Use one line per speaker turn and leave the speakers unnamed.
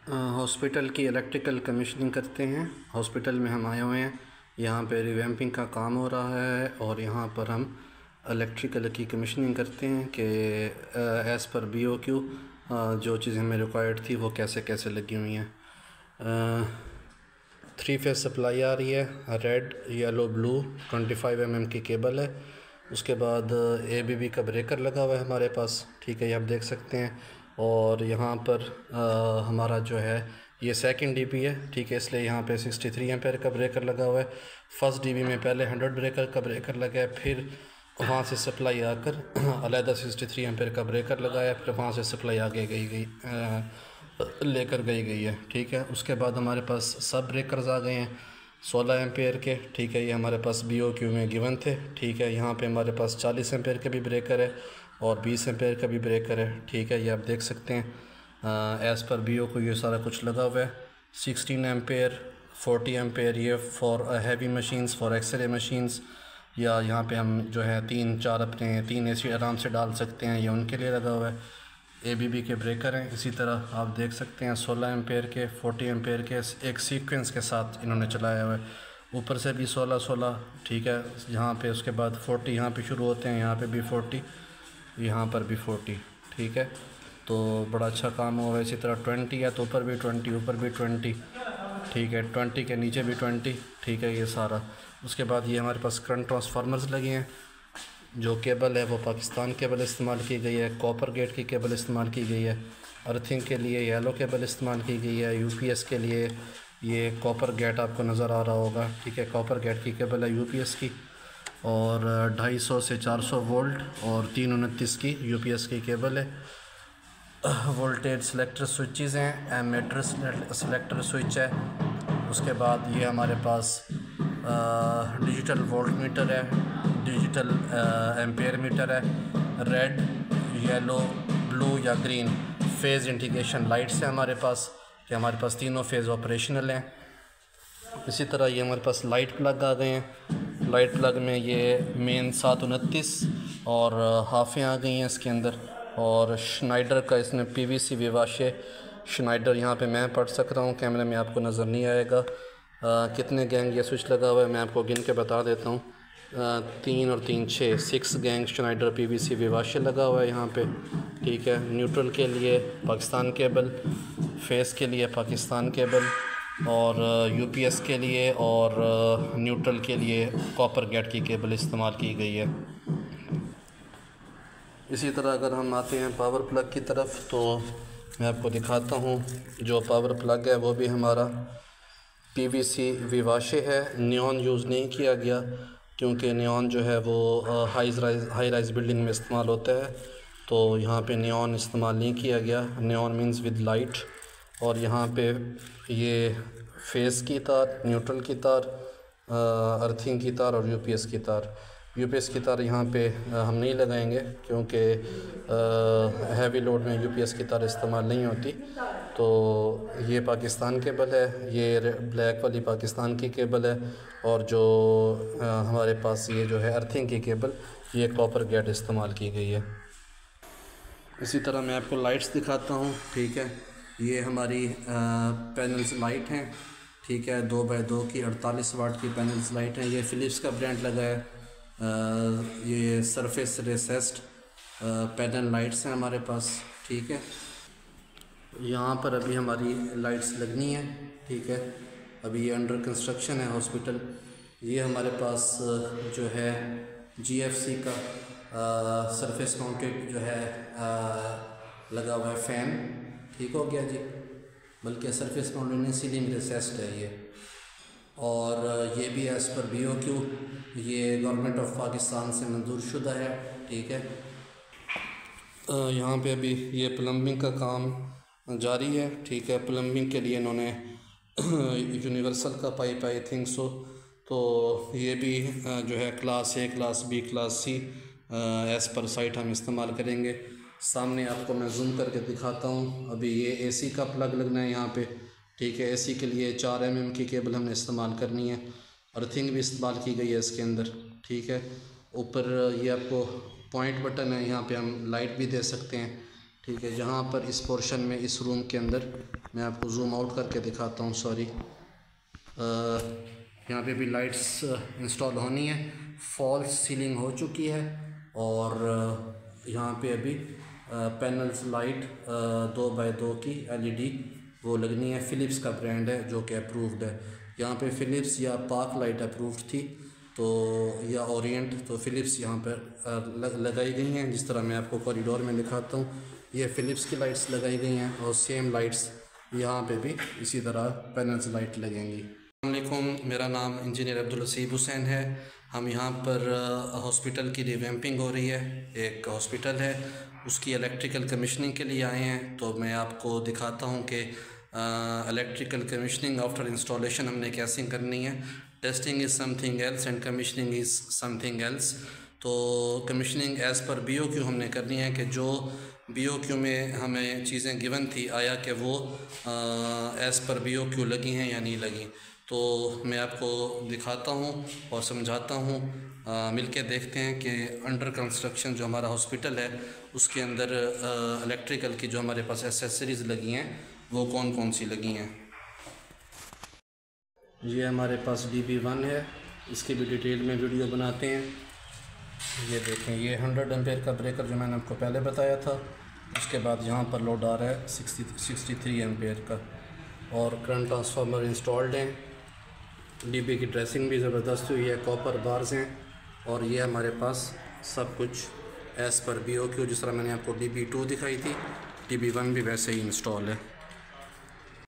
Hospital की electrical commissioning करते हैं। हॉस्पिटल में हम आए हुए हैं, यहाँ पे रिवैम्पिंग का काम हो रहा है और यहाँ पर हम इलेक्ट्रिकल की कमीशनिंग करते हैं कि एज़ पर BOQ जो चीज़ें हमें रिक्वायर्ड थी वो कैसे कैसे लगी हुई हैं। 3 फेस सप्लाई आ रही है, रेड येलो ब्लू 25 mm की केबल है। उसके बाद ABB का ब्रेकर लगा हुआ है हमारे पास, ठीक है, ये आप देख सकते हैं। और यहाँ पर हमारा जो है ये सेकंड DB है, ठीक है, इसलिए यहाँ पे 63 एम्पेयर का ब्रेकर लगा हुआ है। फर्स्ट DB में पहले 100 ब्रेकर का ब्रेकर लगा है, फिर वहाँ से सप्लाई आकर अलहदा 63 एम्पेयर का ब्रेकर लगाया, फिर वहाँ से सप्लाई आगे लेकर गई है, ठीक है। उसके बाद हमारे पास सब ब्रेकर्स आ गए हैं 16 एम्पेयर के, ठीक है, ये हमारे पास BOQ में गिवन थे, ठीक है। यहाँ पे हमारे पास 40 एम्पेयर का भी ब्रेकर है और 20 एम्पेयर का भी ब्रेकर है, ठीक है, ये आप देख सकते हैं। एज़ पर BOQ ये सारा कुछ लगा हुआ है। 16 एम्पेयर 40 एम्पेयर ये for heavy machines, for x ray machines, या यहाँ पे हम जो है 3-4 अपने 3 AC आराम से डाल सकते हैं, ये उनके लिए लगा हुआ है। ABB के ब्रेकर हैं। इसी तरह आप देख सकते हैं 16 एम्पेयर के 40 एम्पेयर के एक सीक्वेंस के साथ इन्होंने चलाया हुआ है। ऊपर से भी 16, ठीक है, यहाँ पे उसके बाद 40 यहाँ पे शुरू होते हैं, यहाँ पे भी 40, यहाँ पर भी 40, ठीक है। तो बड़ा अच्छा काम हुआ है। इसी तरह 20 है तो ऊपर भी 20, ऊपर भी 20, ठीक है, 20 के नीचे भी 20, ठीक है, ये सारा। उसके बाद ये हमारे पास करंट ट्रांसफार्मर्स लगे हैं। जो केबल है वो पाकिस्तान केबल इस्तेमाल की गई है, कॉपर गेट की केबल इस्तेमाल की गई है। अर्थिंग के लिए येलो केबल इस्तेमाल की गई है। UPS के लिए ये कॉपर गेट आपको नज़र आ रहा होगा, ठीक है, कॉपर गेट की केबल है UPS की। और 250 से 400 वोल्ट और 329 की UPS की केबल है। वोल्टेज सेलेक्टर स्विचेस हैं, एमीटर सेलेक्टर स्विच है। उसके बाद ये हमारे पास डिजिटल वोल्ट मीटर है, डिजिटल एम्पेयर मीटर है। रेड येलो ब्लू या ग्रीन फेज़ इंडिकेशन लाइट्स है हमारे पास, कि हमारे पास तीनों फेज़ ऑपरेशनल हैं। इसी तरह ये हमारे पास लाइट प्लग आ गए हैं। लाइट प्लग में ये मेन 729 और हाफें आ गई हैं इसके अंदर। और श्नाइडर का इसमें PVC विवाशे श्नाइडर, यहाँ पे मैं पढ़ सक रहा हूँ, कैमरे में आपको नज़र नहीं आएगा। कितने गैंग ये स्विच लगा हुआ है मैं आपको गिन के बता देता हूँ। 3 और 3 6 गैंग श्नाइडर PVC विवाशे लगा हुआ है यहाँ पे, ठीक है। न्यूट्रल के लिए पाकिस्तान केबल, फेस के लिए पाकिस्तान केबल, और UPS के लिए और न्यूट्रल के लिए कॉपर गेट की केबल इस्तेमाल की गई है। इसी तरह अगर हम आते हैं पावर प्लग की तरफ तो मैं आपको दिखाता हूँ। जो पावर प्लग है वो भी हमारा PVC विवाशे है। नियॉन यूज़ नहीं किया गया क्योंकि नियॉन जो है वो हाई राइज बिल्डिंग में इस्तेमाल होता है, तो यहाँ पे नियॉन इस्तेमाल नहीं किया गया। Neon means with light. और यहाँ पे ये फेस की तार, न्यूट्रल की तार, अर्थिंग की तार और UPS की तार। UPS की तार यहाँ पे हम नहीं लगाएंगे क्योंकि हैवी लोड में UPS की तार इस्तेमाल नहीं होती। तो ये पाकिस्तान केबल है, ये ब्लैक वाली पाकिस्तान की केबल है। और जो हमारे पास ये जो है अर्थिंग की केबल, ये कॉपर गेट इस्तेमाल की गई है। इसी तरह मैं आपको लाइट्स दिखाता हूँ, ठीक है। ये हमारी पैनल्स लाइट हैं, ठीक है, 2x2 की 48 वाट की पैनल्स लाइट हैं। ये फ़िलिप्स का ब्रांड लगा है। ये सरफेस रेसेस्ड पैनल लाइट्स हैं हमारे पास, ठीक है। यहाँ पर अभी हमारी लाइट्स लगनी है, ठीक है। अभी ये अंडर कंस्ट्रक्शन है हॉस्पिटल। ये हमारे पास जो है GFC का सरफेस माउंटेड जो है लगा हुआ है फ़ैन, ठीक हो गया जी, बल्कि सरफेस माउंटेड नहीं, सीलिंग रिसेस्ड है ये। और ये भी एज़ पर BOQ ये गवर्नमेंट ऑफ पाकिस्तान से मंजूर शुदा है, ठीक है। यहाँ पे अभी ये प्लम्बिंग का काम जारी है, ठीक है। प्लम्बिंग के लिए इन्होंने यूनिवर्सल का पाइप, आई थिंक सो, तो ये भी जो है class A, class B, class C as per site हम इस्तेमाल करेंगे। सामने आपको मैं जूम करके दिखाता हूँ। अभी ये AC का प्लग लगना है यहाँ पे, ठीक है। AC के लिए 4 mm की केबल हमने इस्तेमाल करनी है। अर्थिंग भी इस्तेमाल की गई है इसके अंदर, ठीक है। ऊपर ये आपको पॉइंट बटन है, यहाँ पे हम लाइट भी दे सकते हैं, ठीक है। जहाँ पर इस पोर्शन में, इस रूम के अंदर मैं आपको जूम आउट करके दिखाता हूँ। सॉरी, यहाँ पे भी लाइट्स इंस्टॉल होनी है। फॉल्स सीलिंग हो चुकी है और यहाँ पे अभी पैनल्स लाइट 2x2 की LED वो लगनी है। फ़िलिप्स का ब्रांड है जो कि अप्रूव्ड है। यहाँ पे फ़िलिप्स या पार्क लाइट अप्रूव्ड थी तो या ओरिएंट, तो फ़िलिप्स यहाँ पर लगाई गई हैं। जिस तरह मैं आपको कॉरिडोर में दिखाता हूँ, ये फ़िलिप्स की लाइट्स लगाई गई हैं और सेम लाइट्स यहाँ पे भी इसी तरह पैनल्स लाइट लगेंगी। अस्सलामुअलैकुम, मेरा नाम इंजीनियर अब्दुल लतीफ़ हुसैन है। हम यहाँ पर हॉस्पिटल की रिवैम्पिंग हो रही है। एक हॉस्पिटल है, उसकी इलेक्ट्रिकल कमीशनिंग के लिए आए हैं। तो मैं आपको दिखाता हूँ कि इलेक्ट्रिकल कमीशनिंग आफ्टर इंस्टॉलेशन हमने कैसे करनी है। Testing is something else and commissioning is something else. तो कमीशनिंग एज़ पर BOQ हमने करनी है कि जो BOQ में हमें चीज़ें गिवन थी, आया कि वो एज़ पर BOQ लगी हैं या नहीं लगी। तो मैं आपको दिखाता हूँ और समझाता हूँ, मिलके देखते हैं कि अंडर कंस्ट्रक्शन जो हमारा हॉस्पिटल है उसके अंदर इलेक्ट्रिकल की जो हमारे पास एसेसरीज़ लगी हैं वो कौन कौन सी लगी हैं। ये हमारे पास DB1 है, इसकी भी डिटेल में वीडियो बनाते हैं। ये देखें, ये 100 एम्पेयर का ब्रेकर जो मैंने आपको पहले बताया था। उसके बाद यहाँ पर लोड आ रहा है 63 एम्पेयर का और करंट ट्रांसफार्मर इंस्टॉल्ड हैं। DB की ड्रेसिंग भी ज़बरदस्त हुई है, कॉपर बार्स हैं और ये हमारे पास सब कुछ एज़ पर BOQ, जिस तरह मैंने आपको DB2 दिखाई थी, DB1 भी वैसे ही इंस्टॉल है।